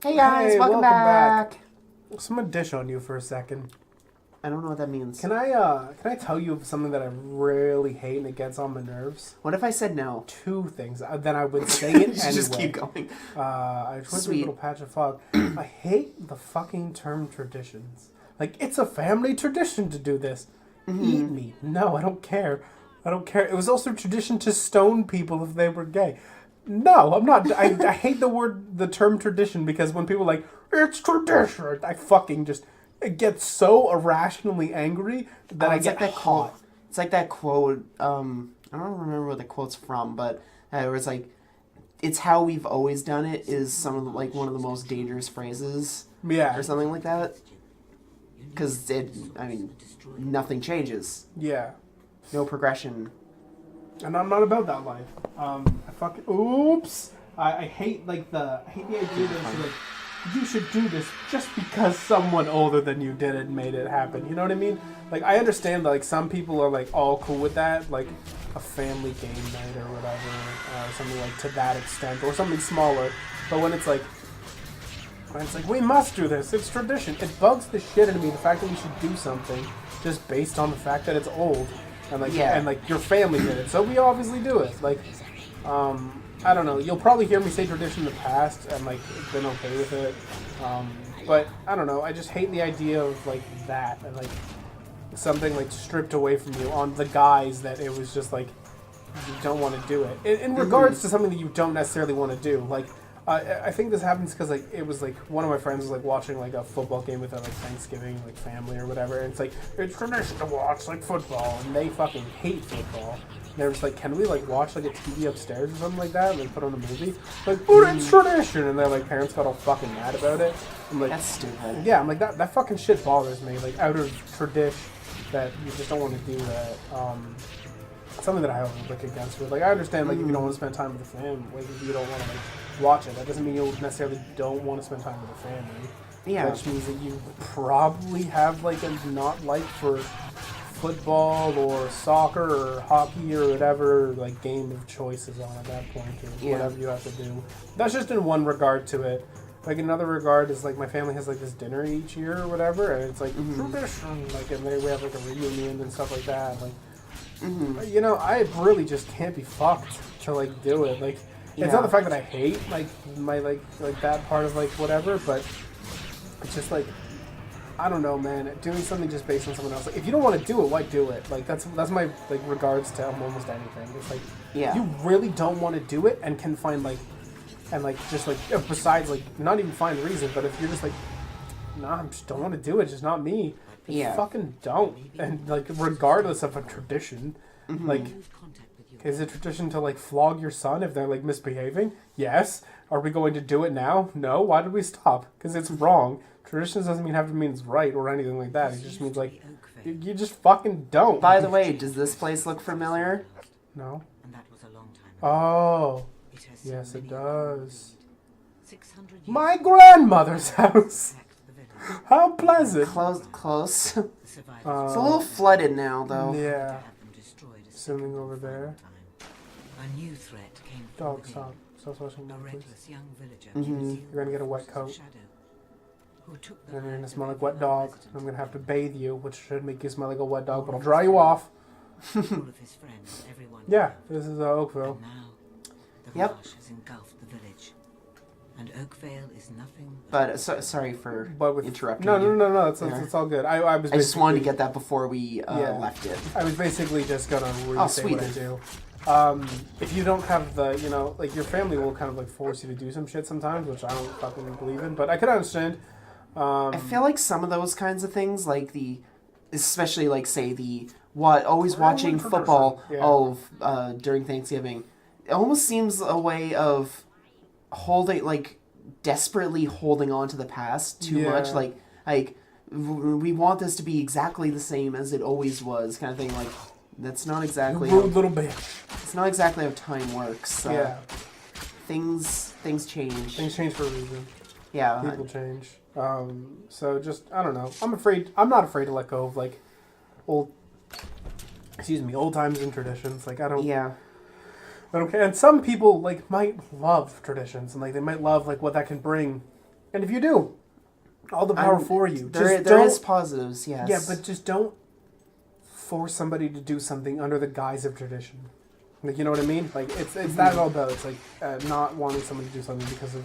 Hey guys, welcome back. I'm gonna dish on you for a second. I don't know what that means. Can I tell you something that I really hate and it gets on my nerves? What if I said no? Two things. Then I would say it anyway. Just keep going. I just went through a little patch of fog. I hate the fucking term traditions. Like, it's a family tradition to do this. Mm-hmm. Eat meat. No, I don't care. I don't care. It was also tradition to stone people if they were gay. No, I'm not. I hate the term tradition because when people are like, it's tradition, I fucking just, it gets so irrationally angry that I get that hot. Quote. It's like that quote, I don't remember where the quote's from, but it was like, it's how we've always done it is some of the, like one of the most dangerous phrases. Yeah. Or something like that. Because nothing changes. Yeah. No progression. And I'm not about that life. I hate the idea that you should do this just because someone older than you did it and made it happen. You know what I mean? Like, I understand that, like, some people are, like, all cool with that, like a family game night or whatever, something like to that extent, or something smaller. But when it's like, we must do this, it's tradition. It bugs the shit out of me, the fact that we should do something just based on the fact that it's old. And like your family did it, so we obviously do it. Like, I don't know. You'll probably hear me say tradition in the past, and like been okay with it. But I don't know. I just hate the idea of like that and like something like stripped away from you on the guise that it was just like you don't want to do it. In regards to something that you don't necessarily want to do, like. I think this happens because like it was like one of my friends was like watching like a football game with their like Thanksgiving like family or whatever, and it's like it's tradition to watch like football, and they fucking hate football. And they're just like, can we like watch like a TV upstairs or something like that, and like put on a movie? Like, oh, it's tradition, and their like parents got all fucking mad about it. I'm like, that's stupid. Yeah, I'm like that fucking shit bothers me. Like out of tradition, that you just don't want to do that. Something that I always look against with. Like, I understand, like, if you don't want to spend time with the family, like, if you don't want to, like, watch it, that doesn't mean you necessarily don't want to spend time with the family. Yeah. Which means that you probably have, like, a not like for football or soccer or hockey or whatever, like, game of choices on at that point, or whatever you have to do. That's just in one regard to it. Like, another regard is, like, my family has, like, this dinner each year or whatever, and it's, like, tradition, like, and we have, like, a reunion and stuff like that, like, you know, I really just can't be fucked to like do it. Like, it's not the fact that I hate like my like that part of like whatever, but it's just like I don't know, man. Doing something just based on someone else. Like, if you don't want to do it, why do it? Like that's my like regards to almost anything. It's like you really don't want to do it and can find like and like just like besides like not even find reason, but if you're just like nah, I just don't want to do it. It's just not me. Fucking don't. And, like, regardless of a tradition, like, is it tradition to, like, flog your son if they're, like, misbehaving? Yes. Are we going to do it now? No. Why did we stop? Because it's wrong. Traditions doesn't have to mean it's right or anything like that. It just means, like, you just fucking don't. By the way, does this place look familiar? No. And that was a long time ago. Oh. Yes, it does. My grandmother's house. How pleasant. Close. It's a little flooded now, though. Yeah. Swimming over there. A new threat came. Dog, stop. Stop watching a that, reckless young villager. You're gonna get a wet coat. And you're gonna smell like wet dog. I'm gonna have to bathe you, which should make you smell like a wet dog, but I'll dry you off. Yeah, this is Oakville. And now, the marsh has engulfed the village. And Oakvale is nothing but sorry for interrupting No, it's all good. I just wanted to get that before we left it. I was basically just gonna say what I do. If you don't have the, you know, like your family will kind of like force you to do some shit sometimes, which I don't fucking believe in, but I could understand. I feel like some of those kinds of things, like especially like say always watching football during Thanksgiving, it almost seems a way of desperately holding on to the past too much, like we want this to be exactly the same as it always was, kind of thing. Like that's not exactly little bitch. It's not exactly how time works. Things change. Things change for a reason. Yeah, people change. So just I don't know. I'm not afraid to let go of like old times and traditions. Like I don't. Yeah. Okay, and some people like might love traditions and like they might love like what that can bring And if you do, all the power for you. There is positives, yes. Yeah, but just don't force somebody to do something under the guise of tradition. Like, you know what I mean? Like, it's that all about. It's like not wanting someone to do something because of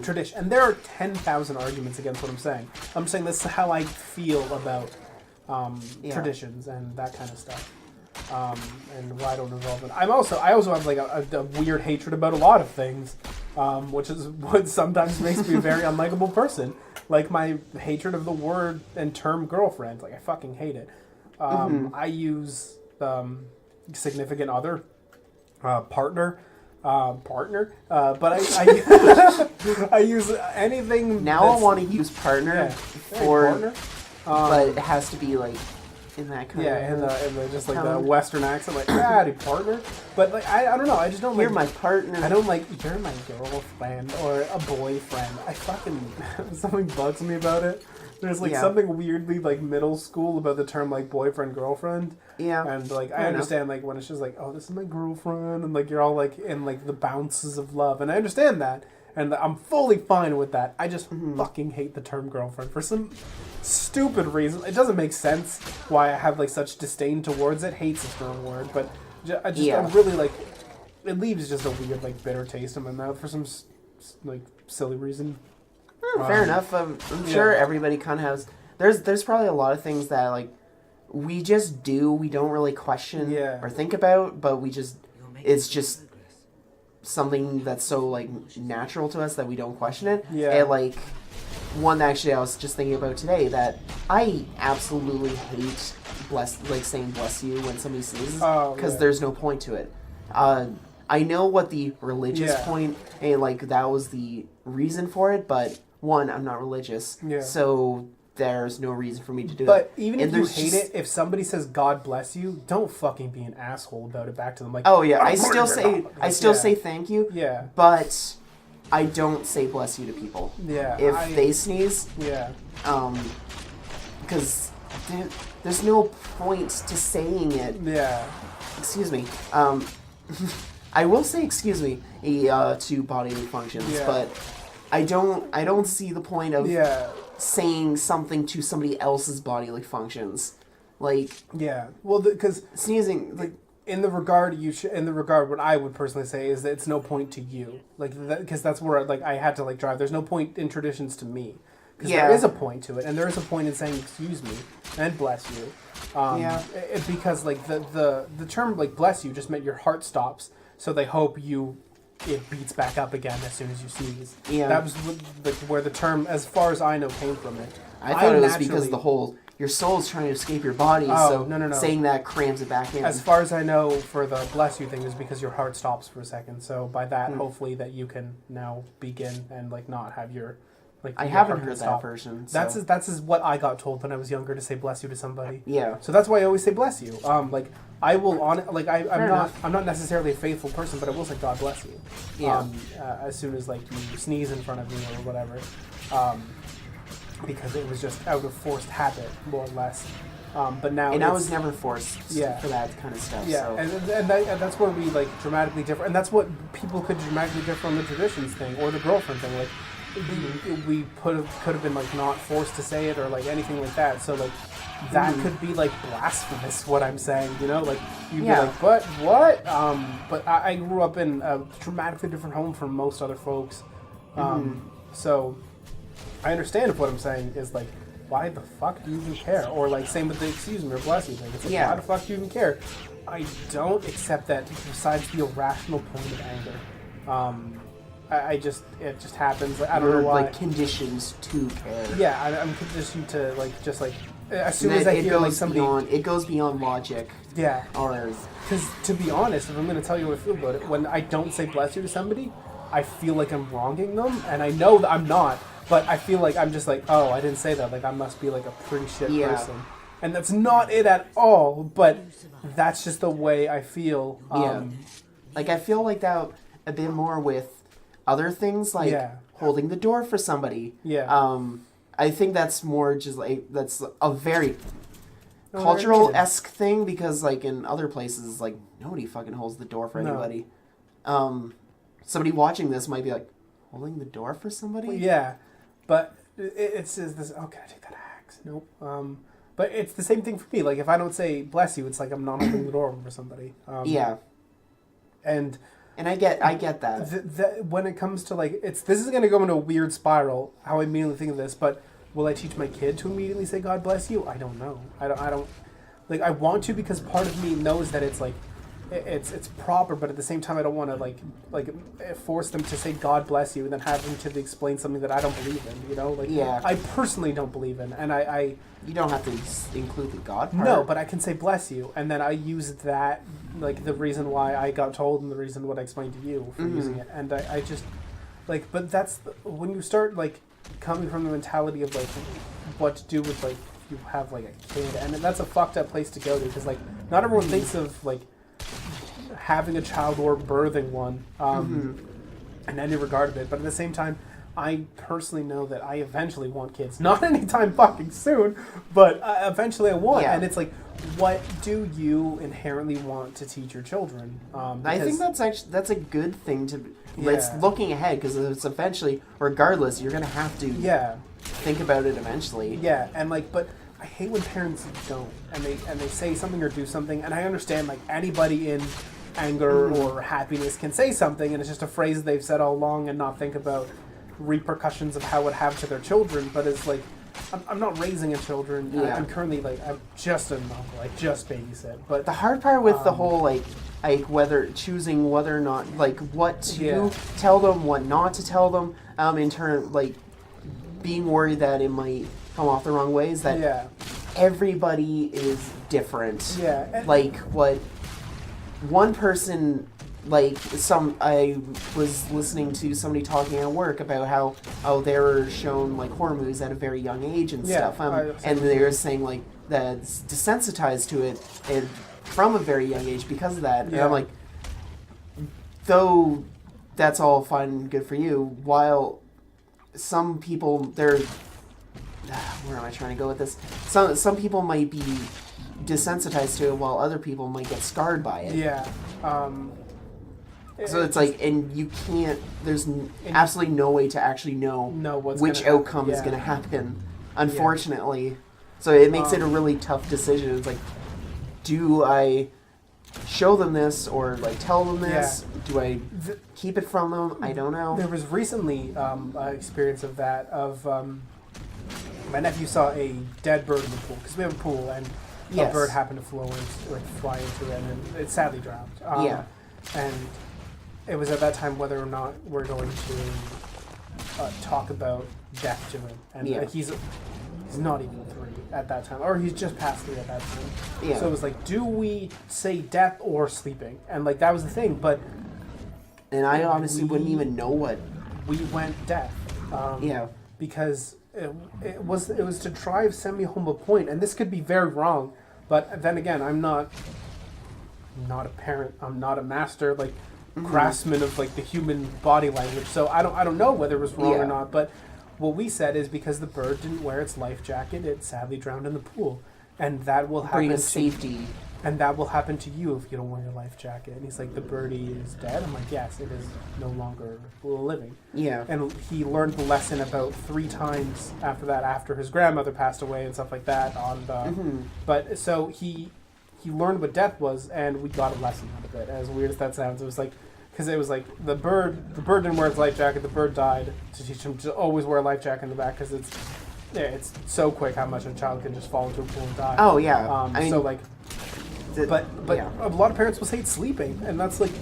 tradition. And there are 10,000 arguments against what I'm saying. I'm saying this is how I feel about traditions and that kind of stuff. And why I don't involve it. I also have like a weird hatred about a lot of things, which is what sometimes makes me a very unlikable person. Like my hatred of the word and term girlfriend. Like I fucking hate it. I use significant other, partner, but I I use anything. Now I want to use partner for, partner. But it has to be like in that kind in of the just like the Western accent, like howdy partner. But like I don't know, I just don't. You're like, my partner. I don't like you're my girlfriend or a boyfriend. I fucking something bugs me about it. There's like something weirdly like middle school about the term like boyfriend girlfriend. Yeah. And like I understand like when it's just like, oh, this is my girlfriend, and like you're all like in like the bounces of love, and I understand that, and I'm fully fine with that. I just fucking hate the term girlfriend for some stupid reason. It doesn't make sense why I have like such disdain towards it. Hate's a strong word, but I really like it leaves just a weird like bitter taste in my mouth for some like silly reason. Fair enough. I'm sure everybody kind of has. There's probably a lot of things that like we just do. We don't really question or think about, but it's just something that's so like natural to us that we don't question it. Yeah. And like one actually I was just thinking about today that I absolutely hate saying bless you when somebody sneezes because there's no point to it. I know what the religious point and like that was the reason for it, but one, I'm not religious, so there's no reason for me to do it. But even if you hate it, if somebody says God bless you, don't fucking be an asshole about it back to them. Like, oh yeah, I still say thank you. Yeah. But I don't say bless you to people. Yeah. If they sneeze. Yeah. Because there's no point to saying it. Yeah. Excuse me. I will say excuse me to bodily functions, but I don't see the point of saying something to somebody else's bodily functions. Like well, because sneezing like in the regard what I would personally say is that it's no point to you, like because that's where like I had to like drive. There's no point in traditions to me because there is a point to it, and there is a point in saying excuse me and bless you. Because like the term like bless you just meant your heart stops, so they hope it beats back up again as soon as you sneeze. Yeah. That was where the term, as far as I know, came from it. I thought it was because the whole, your soul's trying to escape your body, no. Saying that crams it back in. As far as I know, for the bless you thing, is because your heart stops for a second. So by that, hopefully that you can now begin and like not have your... Like, I haven't heard that version. So. That's what I got told when I was younger, to say bless you to somebody. Yeah. So that's why I always say bless you. Like I will I'm not necessarily a faithful person, but I will say God bless you. Yeah. As soon as like you sneeze in front of me or whatever, because it was just out of forced habit, more or less. But now I was never forced for that kind of stuff. Yeah, so. and that's where we like dramatically differ, and that's what people could dramatically differ on the traditions thing or the girlfriend thing. Like we could have been like not forced to say it or like anything like that. So like that could be like blasphemous. What I'm saying, you know, like you'd be like, but what? But I grew up in a dramatically different home from most other folks, so I understand if what I'm saying is like, why the fuck do you even care? Or like same with the excuse me or bless you thing. It's like, why the fuck do you even care? I don't accept that besides the irrational point of anger. It just happens. Like, I don't know why. Like conditions to care. Yeah, I'm conditioned to like just like as soon as I hear like somebody, it goes beyond logic. Yeah. Or because to be honest, if I'm going to tell you what I feel about it, when I don't say bless you to somebody, I feel like I'm wronging them, and I know that I'm not. But I feel like I'm just like, oh, I didn't say that. Like I must be like a pretty shit person, and that's not it at all. But that's just the way I feel. Like I feel like that a bit more with other things like holding the door for somebody. Yeah. I think that's more just like that's a very cultural-esque thing because like in other places like nobody fucking holds the door for anybody. Somebody watching this might be like, holding the door for somebody? Well, yeah. But it's this. Oh, can I take that axe? Nope. But it's the same thing for me. Like if I don't say bless you, it's like I'm not opening the door for somebody. Yeah. And I get that. When it comes to like this is going to go into a weird spiral. How I immediately think of this, but will I teach my kid to immediately say God bless you? I don't know. I don't. Like I want to because part of me knows that it's like it's proper, but at the same time I don't want to like force them to say God bless you and then have them to explain something that I don't believe in. You know, like I personally don't believe in, and I you don't have to include the God part. No, but I can say bless you, and then I use that like the reason why I got told and the reason what I explained to you for using it, and I just like, but that's when you start like coming from the mentality of like what to do with like you have like a kid, and that's a fucked up place to go to because like not everyone thinks of like having a child or birthing one in any regard of it, but at the same time I personally know that I eventually want kids, not anytime fucking soon, but eventually I want, and it's like what do you inherently want to teach your children? I think that's a good thing to it's looking ahead because it's eventually regardless you're gonna have to think about it eventually. Yeah, and like, but I hate when parents don't, and they say something or do something, and I understand like anybody in anger or happiness can say something, and it's just a phrase they've said all along and not think about repercussions of how it would have to their children. But it's like I'm not raising a children. I'm currently like I'm just an uncle. I just babysit. But the hard part with the whole like whether choosing whether or not like what to tell them, what not to tell them, in turn like being worried that it might come off the wrong way is that everybody is different. Like what one person like I was listening to somebody talking at work about how they were shown like horror movies at a very young age and stuff, and they were saying like that's desensitized to it and from a very young age because of that. And I'm like, though that's all fine and good for you, while some people where am I trying to go with this? Some people might be desensitized to it while other people might get scarred by it. So it's like, and you can't, there's absolutely no way to actually know which outcome is going to happen, unfortunately. So it makes it a really tough decision. It's like, do I show them this or like tell them this? Do I keep it from them? I don't know. There was recently an experience of that, my nephew saw a dead bird in the pool, because we have a pool, and a bird happened to fly into it, and it sadly drowned. And it was at that time whether or not we're going to talk about death to him. And he's not even 3 at that time, or he's just past 3 at that time. So it was like, do we say death or sleeping? And like that was the thing, but... And I honestly wouldn't even know what... We went death. Because... It was to try to send me home a point, and this could be very wrong, but then again, I'm not a parent, I'm not a master like craftsman of like the human body language, so I don't know whether it was wrong or not. But what we said is because the bird didn't wear its life jacket, it sadly drowned in the pool, and that will happen to safety. And that will happen to you if you don't wear your life jacket. And he's like, the birdie is dead? I'm like, yes, it is no longer living. And he learned the lesson about 3 times after that, after his grandmother passed away and stuff like that. But so he learned what death was, and we got a lesson out of it. As weird as that sounds, it was like, because it was like the bird didn't wear his life jacket, the bird died, to teach him to always wear a life jacket in the back, because it's so quick how much a child can just fall into a pool and die. Oh, yeah. I mean, so like... But a lot of parents will say it's sleeping, and that's like,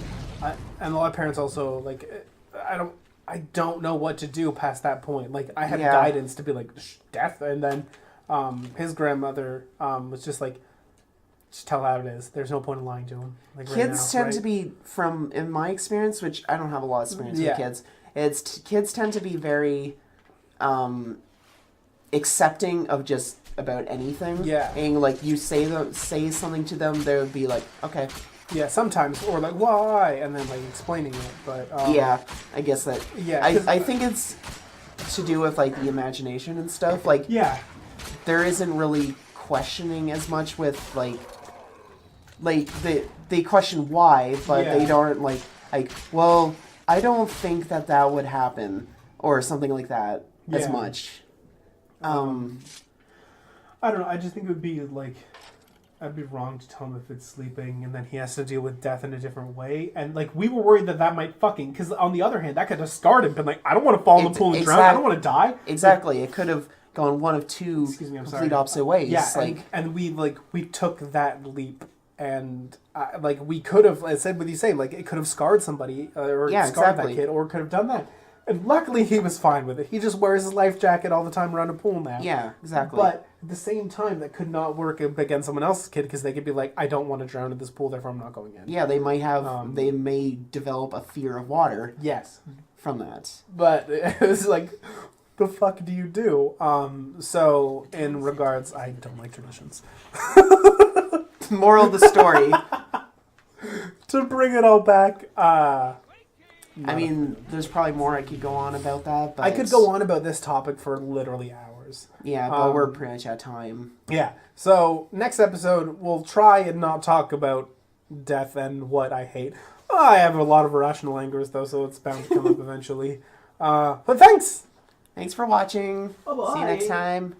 and a lot of parents also like, I don't know what to do past that point. Like I had guidance to be like death, and then his grandmother was just like, just tell how it is. There's no point in lying to him. Like kids tend to be, in my experience, which I don't have a lot of experience with kids. Kids tend to be very accepting of just about anything. And like you say something to them, they would be like, okay. Yeah, sometimes, or like why, and then like explaining it. But I guess that. I think it's to do with like the imagination and stuff. Like there isn't really questioning as much with like they question why, but they don't like well, I don't think that would happen or something like that. as much. I don't know. I just think it would be like, I'd be wrong to tell him if it's sleeping and then he has to deal with death in a different way. And like, we were worried that might fucking, because on the other hand, that could have scarred him. Been like, I don't want to fall in the pool and drown. I don't want to die. Exactly. It could have gone one of two complete opposite ways. Yeah, like, and we took that leap. And like, we could have, I said what you say, like, it could have scarred somebody or scarred that kid, or could have done that. And luckily, he was fine with it. He just wears his life jacket all the time around a pool now. Yeah, exactly. But at the same time, that could not work against someone else's kid, because they could be like, I don't want to drown in this pool, therefore I'm not going in. Yeah, they might have, they may develop a fear of water. Yes. From that. But it's like, the fuck do you do? So, in regards, I don't like traditions. Moral of the story. To bring it all back, I mean, there's probably more I could go on about that. But I could go on about this topic for literally hours. Yeah, but we're pretty much at time. Yeah. So, next episode, we'll try and not talk about death and what I hate. I have a lot of irrational angers, though, so it's bound to come up eventually. But thanks! Thanks for watching. Bye-bye. See you next time.